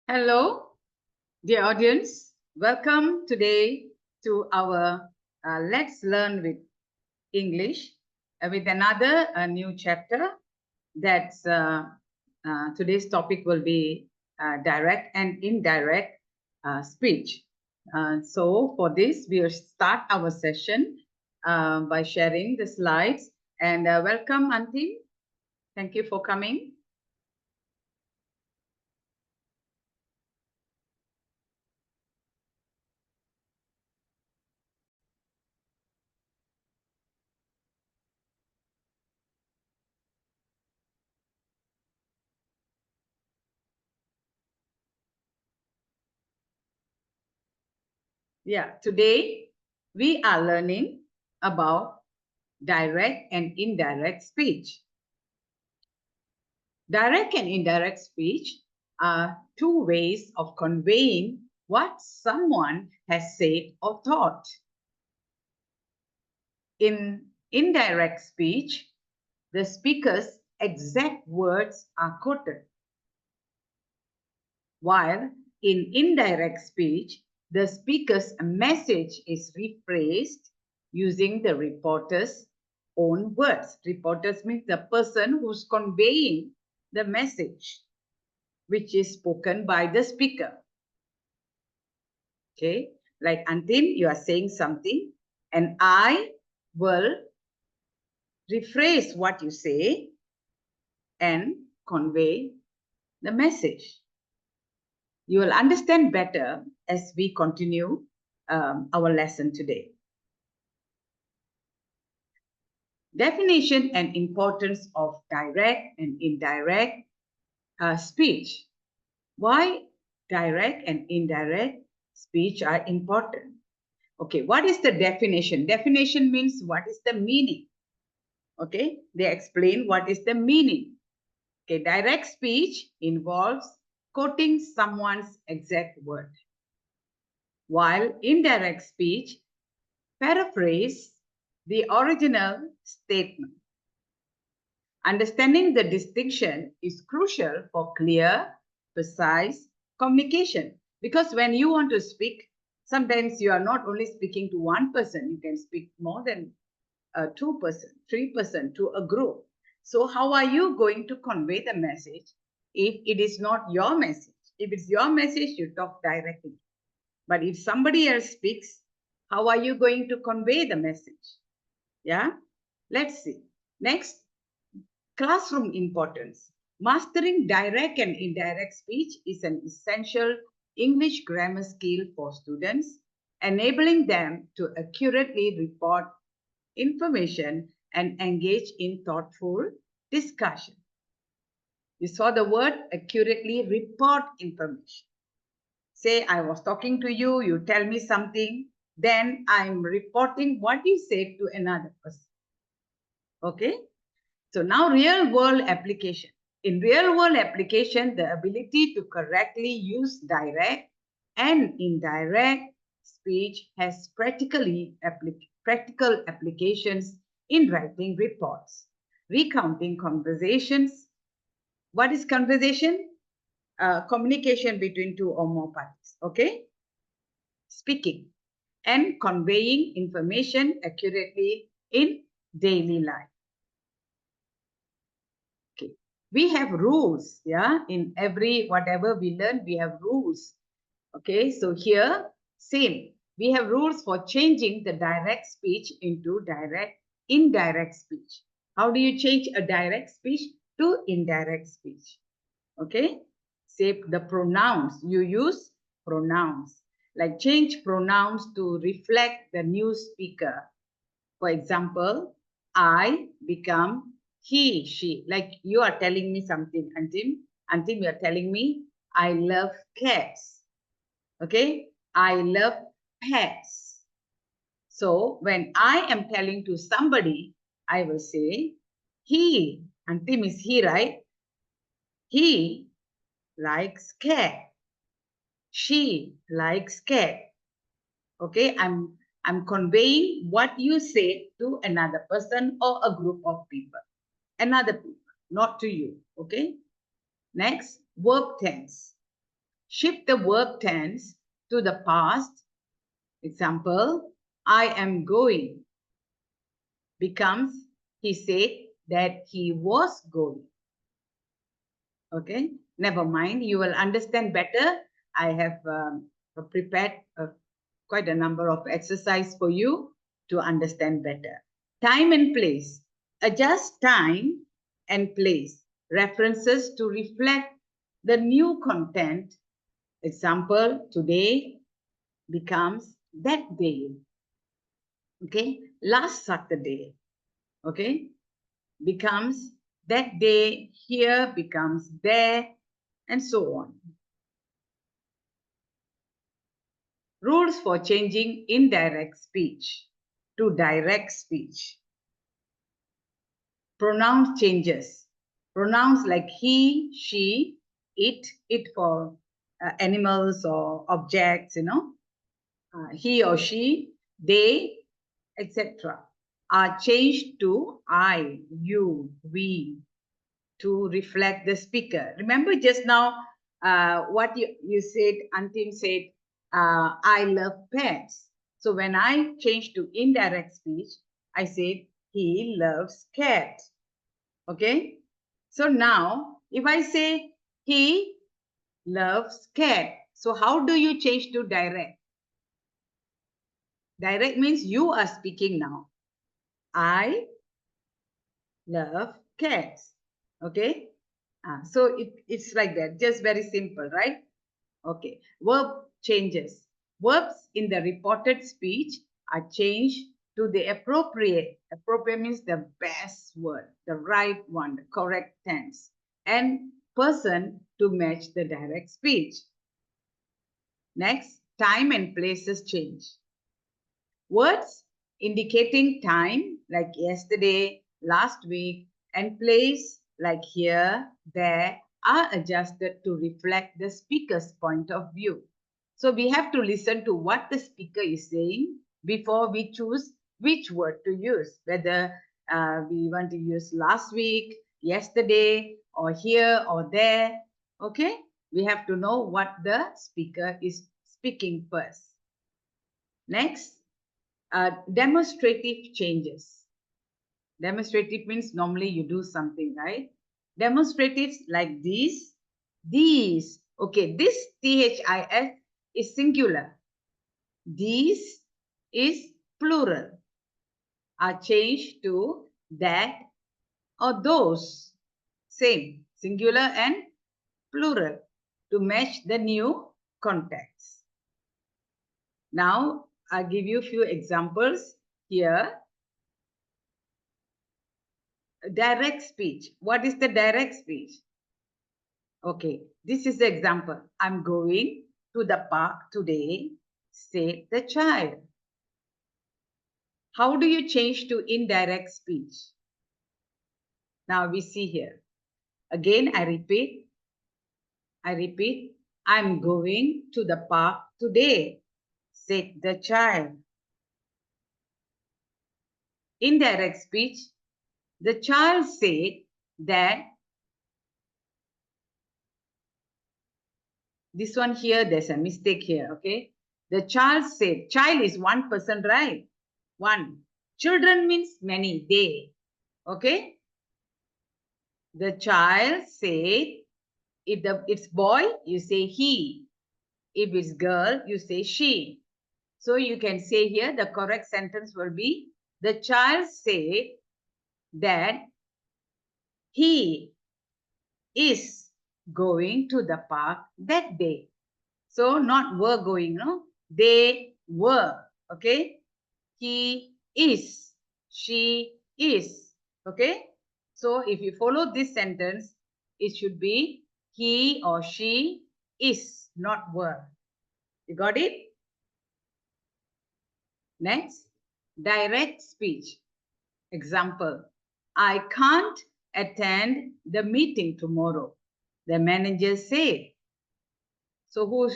Hello, dear audience. Welcome today to our Let's Learn with English with another new chapter. That's today's topic will be direct and indirect speech. So for this, we'll start our session by sharing the slides. And welcome, Antim. Thank you for coming. Yeah, today we are learning about direct and indirect speech. Direct and indirect speech are two ways of conveying what someone has said or thought. In indirect speech, the speaker's exact words are quoted, while in indirect speech, the speaker's message is rephrased using the reporter's own words. Reporters means the person who's conveying the message, which is spoken by the speaker. Okay, like Antim, you are saying something, and I will rephrase what you say and convey the message. You will understand better as we continue our lesson today. Definition and importance of direct and indirect speech. Why direct and indirect speech are important? Okay, what is the definition? Definition means what is the meaning? Okay, they explain what is the meaning. Okay, direct speech involves quoting someone's exact word, while indirect speech paraphrase the original statement. Understanding the distinction is crucial for clear, precise communication. Because when you want to speak, sometimes you are not only speaking to one person, you can speak more than 2%, 3% to a group. So how are you going to convey the message if it is not your message? If it's your message, you talk directly. But if somebody else speaks, how are you going to convey the message? Yeah, let's see. Next, classroom importance. Mastering direct and indirect speech is an essential English grammar skill for students, enabling them to accurately report information and engage in thoughtful discussion. You saw the word accurately report information. Say I was talking to you, you tell me something, then I'm reporting what you said to another person. Okay? So now real world application. In real world application, the ability to correctly use direct and indirect speech has practical applications in writing reports, recounting conversations. What is conversation? Communication between two or more parties. Okay? Speaking and conveying information accurately in daily life. Okay. We have rules, yeah, in every whatever we learn, we have rules. Okay, so here, same. We have rules for changing the direct speech into indirect speech. How do you change a direct speech to indirect speech? Okay, say the pronouns. You use pronouns. Like change pronouns to reflect the new speaker. For example, I become he, she. Like you are telling me something, Antim. Antim, you are telling me, I love cats. Okay, I love pets. So when I am telling to somebody, I will say, he, Antim is he, right? He likes cat. She likes cat. Okay, I'm conveying what you say to another person or a group of people. Another people, not to you. Okay. Next, verb tense. shift the verb tense to the past. Example, I am going becomes he said that he was going. Okay, never mind. You will understand better. I have prepared quite a number of exercise for you to understand better. Time and place. Adjust time and place references to reflect the new content. Example, today becomes that day. Okay, last Saturday. Okay, becomes that day, here becomes there, and so on. Rules for changing indirect speech to direct speech. Pronoun changes. Pronouns like he, she, it for animals or objects, he or she, they, etc. are changed to I, you, we to reflect the speaker. Remember just now what you said, Antim said, I love pets. So when I changed to indirect speech, I said, he loves cat. Okay? So now, if I say, he loves cat. So how do you change to direct? Direct means you are speaking now. I love cats. Okay? So it's like that. Just very simple, right? Okay. Verb changes. Verbs in the reported speech are changed to the appropriate. Appropriate means the best word, the right one, the correct tense, and person to match the direct speech. Next, time and places change. Words indicating time like yesterday, last week, and place like here, there are adjusted to reflect the speaker's point of view. So we have to listen to what the speaker is saying before we choose which word to use, whether we want to use last week, yesterday, or here or there. Okay? We have to know what the speaker is speaking first. Next, demonstrative changes. Demonstrative means normally you do something, right? Demonstratives like these. Okay, this THIS is singular. These is plural. Are changed to that or those. Same, singular and plural to match the new context. Now, I'll give you a few examples here. Direct speech. What is the direct speech? Okay, this is the example. I'm going to the park today, said the child. How do you change to indirect speech? Now we see here. Again, I repeat, I'm going to the park today, said the child. Indirect speech, the child said that this one here, there's a mistake here, okay? The child said, child is one person, right? One. Children means many, they, okay? The child said, if it's boy, you say he. If it's girl, you say she. So you can say here, the correct sentence will be, the child said that he is going to the park that day. So not were going, no? They were, okay? He is, she is, okay? So if you follow this sentence, it should be he or she is, not were. You got it? Next, direct speech. Example, I can't attend the meeting tomorrow. The manager said. So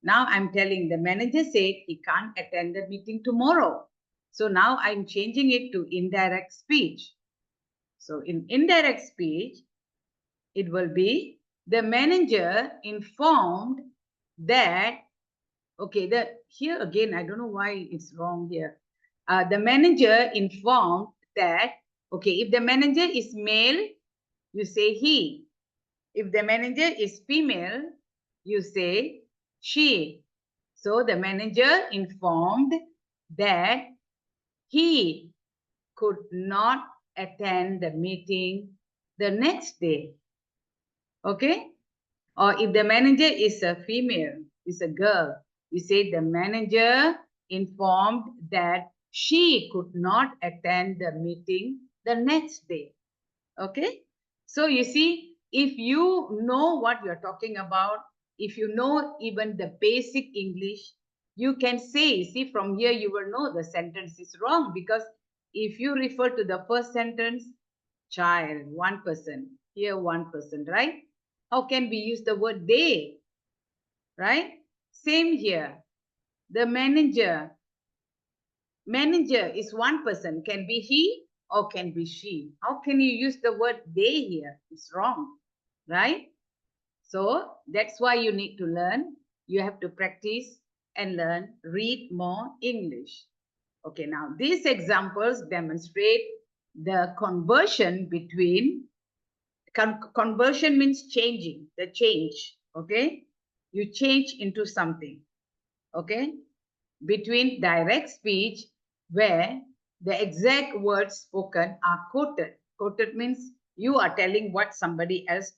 now I'm telling the manager said he can't attend the meeting tomorrow. So now I'm changing it to indirect speech. So in indirect speech, it will be the manager informed that, okay, here again, I don't know why it's wrong here. The manager informed that, okay, if the manager is male, you say he. If the manager is female, you say she. So the manager informed that he could not attend the meeting the next day. Okay? Or if the manager is a female, is a girl, you say the manager informed that she could not attend the meeting the next day. Okay? So you see, if you know what you're talking about, if you know even the basic English, you can say, see, from here you will know the sentence is wrong, because if you refer to the first sentence, child, one person, here one person, right? How can we use the word they, right? Same here. The manager is one person, can be he or can be she. How can you use the word they here? It's wrong, right? So that's why you need to learn. You have to practice and learn, read more English. Okay, now these examples demonstrate the conversion between, conversion means changing, the change, okay? You change into something, okay? Between direct speech, where the exact words spoken are quoted. Quoted means you are telling what somebody else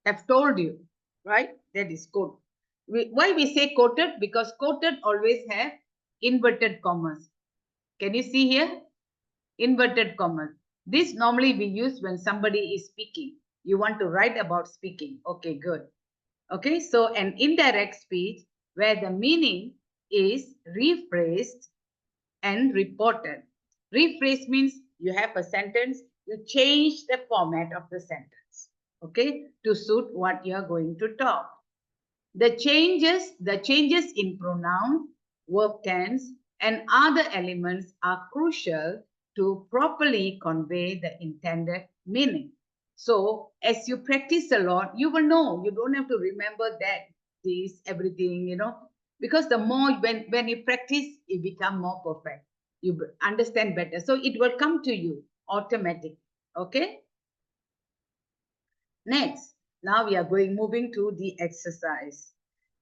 have told you, right? That is quote. Why we say quoted? Because quoted always have inverted commas. Can you see here? Inverted commas. This normally we use when somebody is speaking. You want to write about speaking. Okay, good. Okay, so an indirect speech where the meaning is rephrased and reported. Rephrase means you have a sentence, you change the format of the sentence, okay, to suit what you are going to talk. The changes in pronoun, verb tense, and other elements are crucial to properly convey the intended meaning. So as you practice a lot, you will know. You don't have to remember that, this, everything, because the more, when you practice, you become more perfect. You understand better. So it will come to you automatically. Okay? Next, now we are moving to the exercise.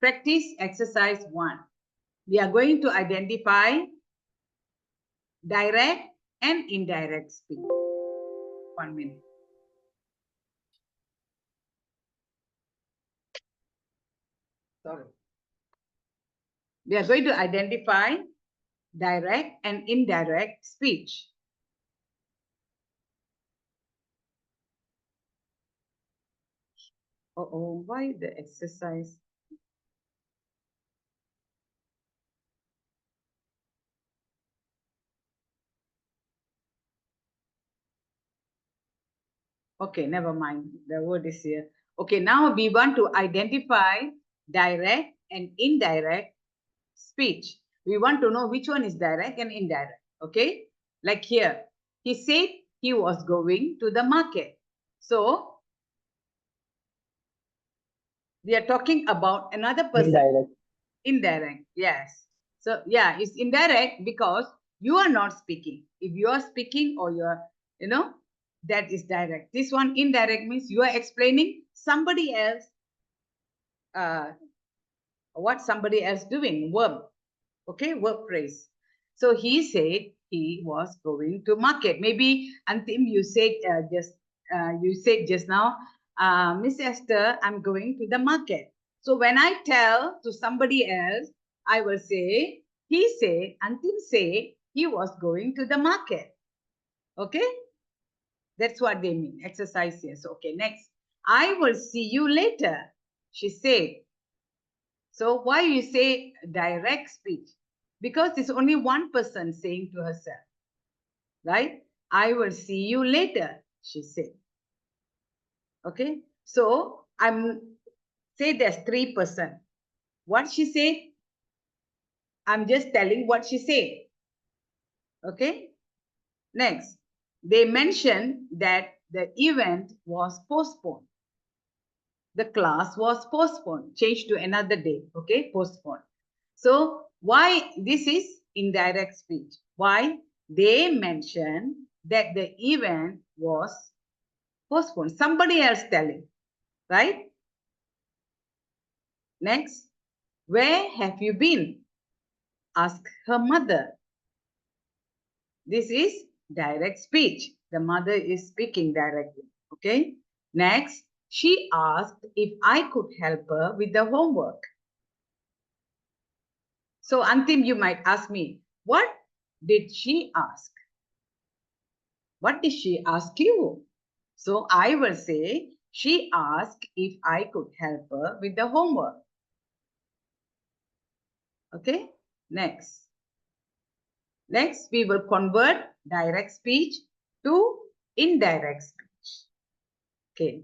Practice exercise 1. We are going to identify direct and indirect speech. 1 minute. Sorry. We are going to identify direct and indirect speech. Uh-oh, why the exercise? Okay, never mind. The word is here. Okay, now we want to identify direct and indirect speech. We want to know which one is direct and indirect. Okay, like here, he said he was going to the market. So we are talking about another person. Indirect. Indirect, yes. So yeah, it's indirect because you are not speaking. If you are speaking or you're, that is direct. This one indirect means you are explaining somebody else, what somebody else doing, verb. Okay, verb phrase. So he said he was going to market. Maybe Antim, you said just now, Miss Esther, I'm going to the market. So when I tell to somebody else, I will say, he said, Antim said he was going to the market. Okay, that's what they mean. Exercise here. So okay, next. I will see you later, she said. So why you say direct speech? Because it's only one person saying to herself, right? I will see you later, she said. Okay, so I'm say there's 3%. What she said, I'm just telling what she said. Okay, next, they mentioned that the event was postponed. The class was postponed, changed to another day. Okay, postponed. So why this is indirect speech? Why they mention that the event was postponed? Somebody else telling, right? Next, where have you been? Ask her mother. This is direct speech. The mother is speaking directly. Okay. Next, she asked if I could help her with the homework. So, Antim, you might ask me, what did she ask? What did she ask you? So, I will say, she asked if I could help her with the homework. Okay. Next. Next, we will convert direct speech to indirect speech. Okay.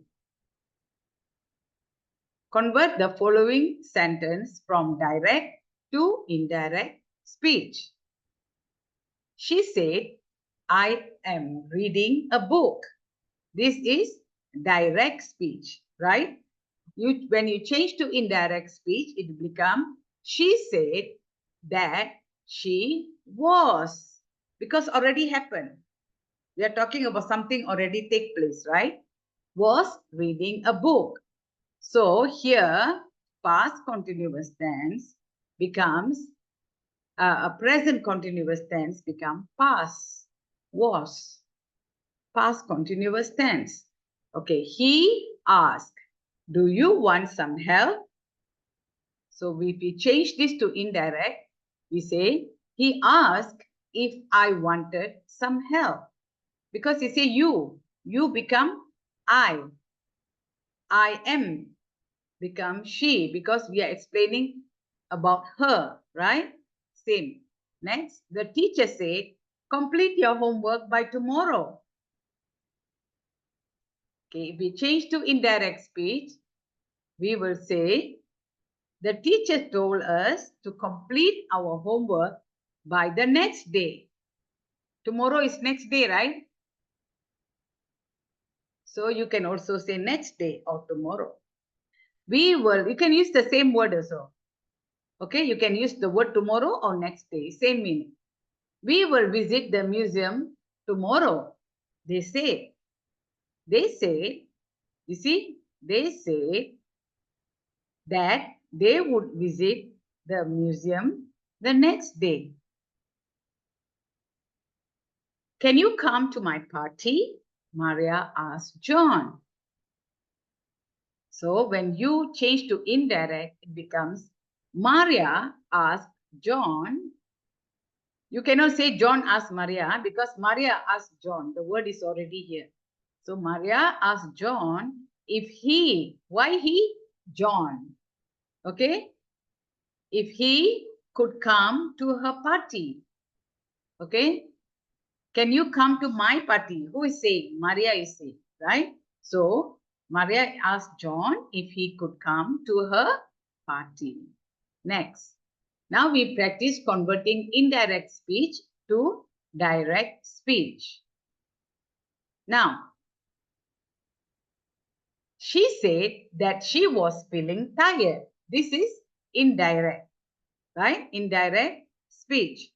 Convert the following sentence from direct to indirect speech. She said, I am reading a book. This is direct speech, right? When you change to indirect speech, it becomes, she said that she was, because already happened. We are talking about something already take place, right? Was reading a book. So here, past continuous tense becomes, a present continuous tense become past, was, past continuous tense. Okay, he asked, do you want some help? So if we change this to indirect, we say, he asked if I wanted some help. Because you say you become I am become she, because we are explaining about her, right? Same. Next, the teacher said, complete your homework by tomorrow. Okay, if we change to indirect speech, we will say, the teacher told us to complete our homework by the next day. Tomorrow is next day, right? So you can also say next day or tomorrow. You can use the same word also. Okay, you can use the word tomorrow or next day, same meaning. We will visit the museum tomorrow. They say, you see, they say that they would visit the museum the next day. Can you come to my party? Maria asked John. So when you change to indirect, it becomes Maria asked John. You cannot say John asked Maria, because Maria asked John. The word is already here. So Maria asked John if why he? John. Okay? If he could come to her party. Okay? Can you come to my party? Who is saying? Maria is saying, right? So Maria asked John if he could come to her party. Next. Now we practice converting indirect speech to direct speech. Now, she said that she was feeling tired. This is indirect, right? Indirect speech.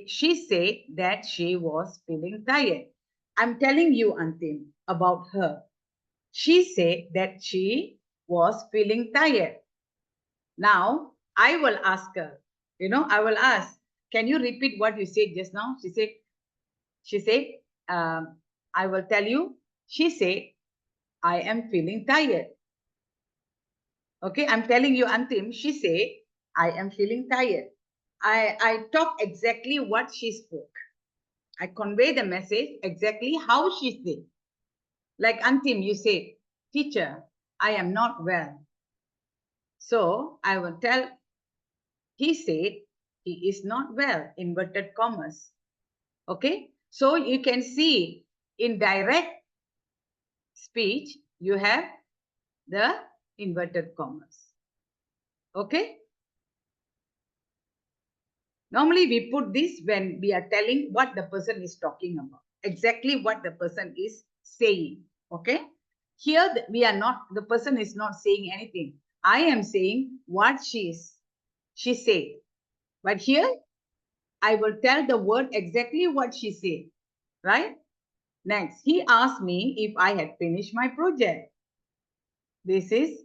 She said that she was feeling tired. I'm telling you, Antim, about her. She said that she was feeling tired. Now, I will ask her, I will ask, can you repeat what you said just now? She said, I will tell you, she said, I am feeling tired. Okay, I'm telling you, Antim, she said, I am feeling tired. I talk exactly what she spoke. I convey the message exactly how she said. Like Antim, you said, teacher, I am not well. So I will tell, he said, he is not well, inverted commas. Okay, so you can see in direct speech, you have the inverted commas. Okay. Normally we put this when we are telling what the person is talking about, exactly what the person is saying. Okay. Here we are not, the person is not saying anything. I am saying what she said. But here I will tell the word exactly what she said. Right? Next, he asked me if I had finished my project. This is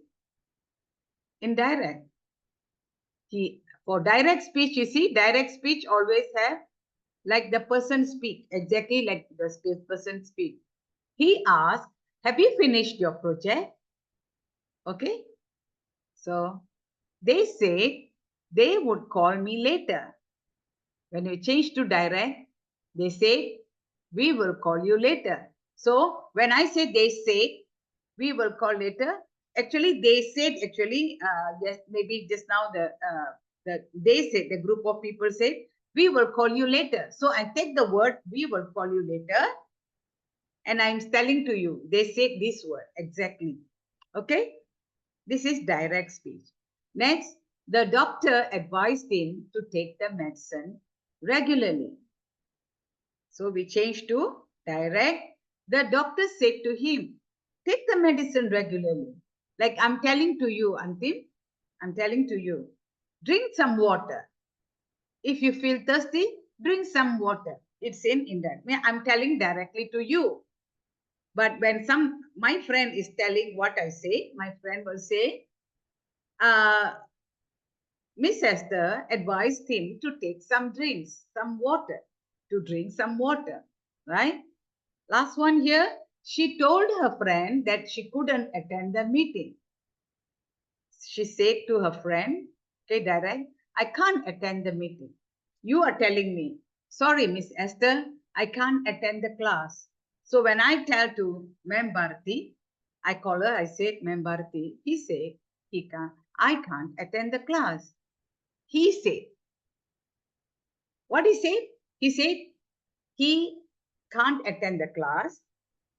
indirect. For direct speech, you see, direct speech always have like the person speak, exactly like the person speak. He asked, have you finished your project? Okay. So they said they would call me later. When we change to direct, they say, we will call you later. So when I say they say, we will call later, actually they said, yes, maybe just now they said, the group of people said, we will call you later. So I take the word, we will call you later, and I'm telling to you, they said this word exactly. Okay? This is direct speech. Next, the doctor advised him to take the medicine regularly. So we change to direct. The doctor said to him, take the medicine regularly. Like I'm telling to you, Antim, I'm telling to you, drink some water. If you feel thirsty, drink some water. It's in indirect. I'm telling directly to you. But when my friend is telling what I say, my friend will say, Miss Esther advised him to take some drinks, some water, to drink some water, right? Last one here, she told her friend that she couldn't attend the meeting. She said to her friend, okay, direct, I can't attend the meeting. You are telling me, sorry, Miss Esther, I can't attend the class. So when I tell to Ma'am Bharati, I call her, I said, Ma'am Bharati, he said, I can't attend the class. He said, what he said? He said, he can't attend the class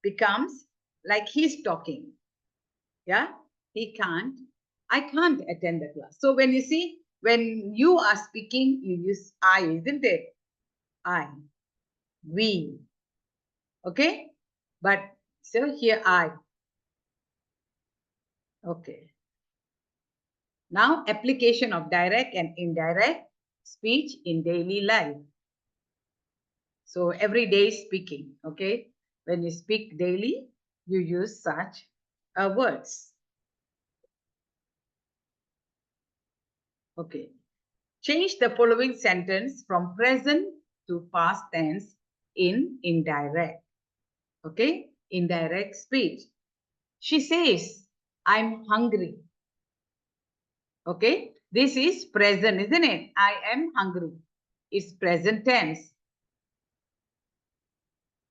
becomes like he's talking. Yeah, he can't. I can't attend the class. So when you see, when you are speaking, you use I, isn't it? I, we. Okay? But so here I. Okay. Now application of direct and indirect speech in daily life. So everyday speaking. Okay? When you speak daily, you use such words. Okay. Change the following sentence from present to past tense in indirect. Okay? Indirect speech. She says, I'm hungry. Okay? This is present, isn't it? I am hungry. It's present tense.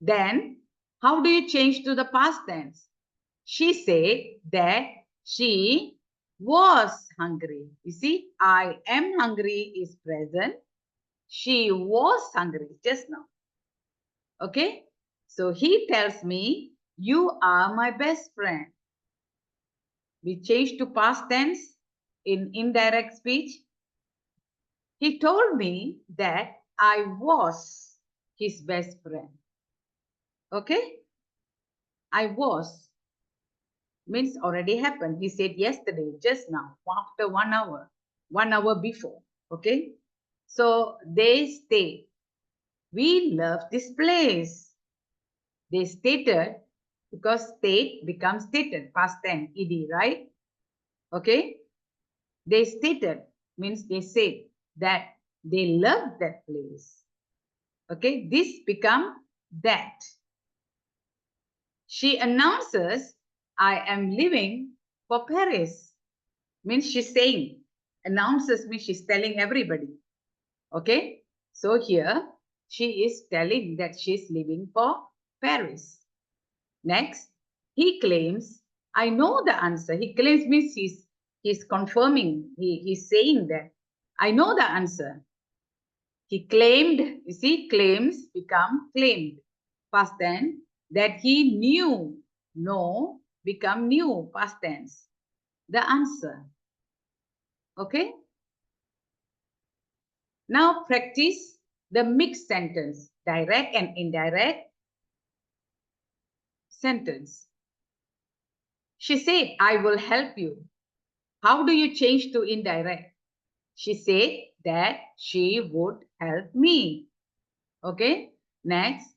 Then, how do you change to the past tense? She said that she was hungry. You see, I am hungry is present. She was hungry just now. Okay? So he tells me, you are my best friend. We change to past tense in indirect speech. He told me that I was his best friend. Okay? I was means already happened. He said yesterday, just now, after 1 hour, 1 hour before. Okay? So they stay. We love this place. They stated, because state becomes stated, past tense, ed, right? Okay? They stated means they said that they love that place. Okay? This become that. She announces, I am leaving for Paris. Means she's saying, announces means she's telling everybody. Okay? So here, she is telling that she's leaving for Paris. Next, he claims, I know the answer. He claims means he's confirming. He's saying that I know the answer. He claimed, you see, claims become claimed. Past tense, that he knew. Know become knew, past tense. The answer. Okay? Now practice the mixed sentence, direct and indirect sentence. She said, I will help you. How do you change to indirect? She said that she would help me. Okay. Next,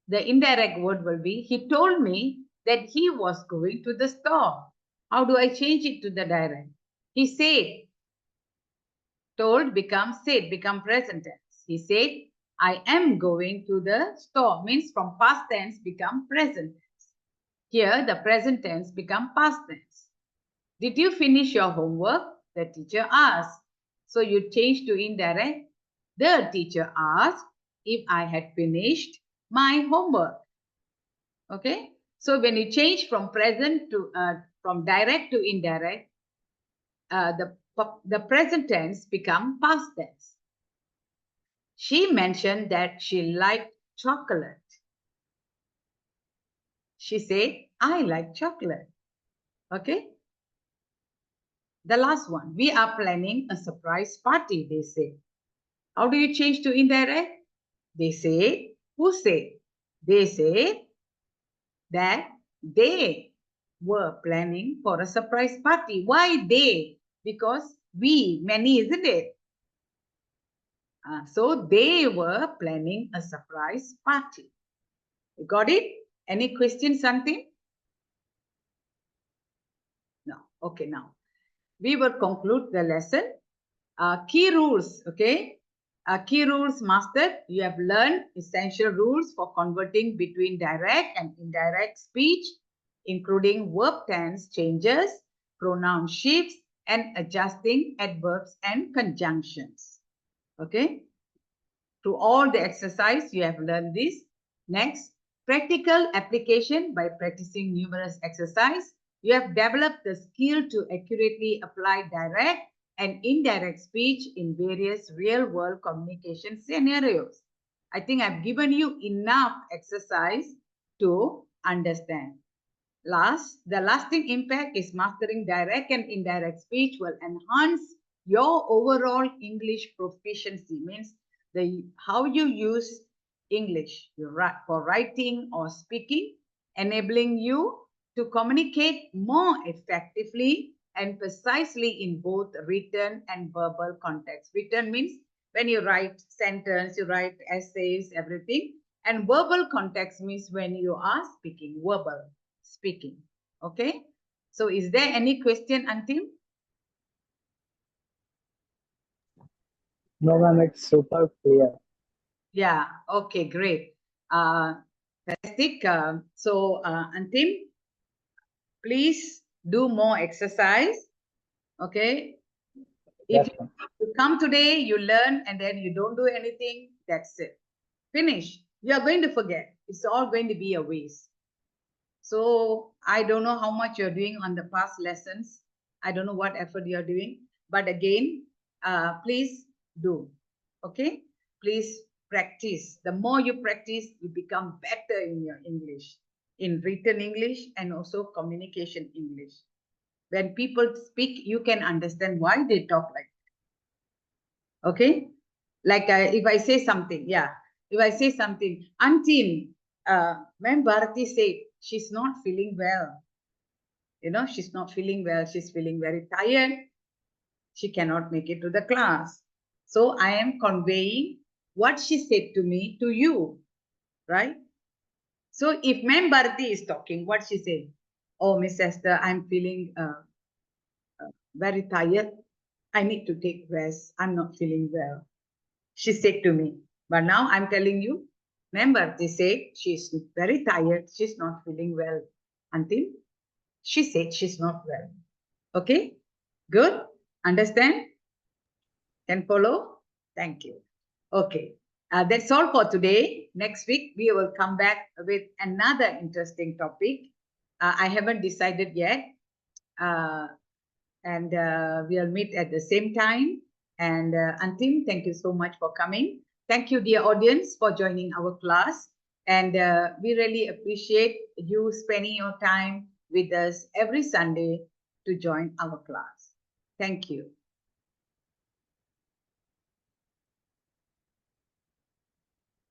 the indirect word will be, he told me that he was going to the store. How do I change it to the direct? He said, told become said, become present tense. He said, I am going to the store, means from past tense become present tense. Here, the present tense become past tense. Did you finish your homework? The teacher asked. So you change to indirect. The teacher asked if I had finished my homework. Okay. So when you change from present to from direct to indirect, the present tense become past tense. She mentioned that she liked chocolate. She said, I like chocolate. Okay. The last one, we are planning a surprise party, they say. How do you change to indirect? They say, who said? They say that they were planning for a surprise party. Why they? Because we, many, isn't it? So they were planning a surprise party. You got it? Any questions, Santim? No. Okay, now we will conclude the lesson. Key rules, okay? Key rules mastered. You have learned essential rules for converting between direct and indirect speech, including verb tense changes, pronoun shifts, and adjusting adverbs and conjunctions. Okay? Through all the exercise, you have learned this. Next, practical application by practicing numerous exercise. You have developed the skill to accurately apply direct and indirect speech in various real-world communication scenarios. I think I've given you enough exercise to understand. The lasting impact is mastering direct and indirect speech will enhance your overall English proficiency. Means how you use English for writing or speaking, enabling you to communicate more effectively and precisely in both written and verbal context. Written means when you write sentence, you write essays, everything. And verbal context means when you are speaking, verbal speaking. Okay. So is there any question, Antim? No, ma'am, it's super clear. Yeah. Okay, great. Fantastic. Antim, please do more exercise. Okay. Yes, If ma'am. you come today, you learn, and then you don't do anything, that's it. Finish. You are going to forget. It's all going to be a waste. So I don't know how much you're doing on the past lessons. I don't know what effort you're doing. But again, please do. Okay? Please practice. The more you practice, you become better in your English, in written English and also communication English. When people speak, you can understand why they talk like that. Okay? Like if I say something, yeah. If I say something, Antim, Ma'am Bharati said she's not feeling well. You know, she's not feeling well. She's feeling very tired. She cannot make it to the class. So I am conveying what she said to me to you, right? So if Ma'am Bharati is talking, what she said? Oh, Miss Esther, I'm feeling very tired. I need to take rest. I'm not feeling well. She said to me. But now I'm telling you, Ma'am Bharati said she's very tired. She's not feeling well. Until she said she's not well. Okay? Good? Understand? Can follow? Thank you. Okay. That's all for today. Next week, we will come back with another interesting topic. I haven't decided yet. And we'll meet at the same time. And Antim, thank you so much for coming. Thank you, dear audience, for joining our class. And we really appreciate you spending your time with us every Sunday to join our class. Thank you.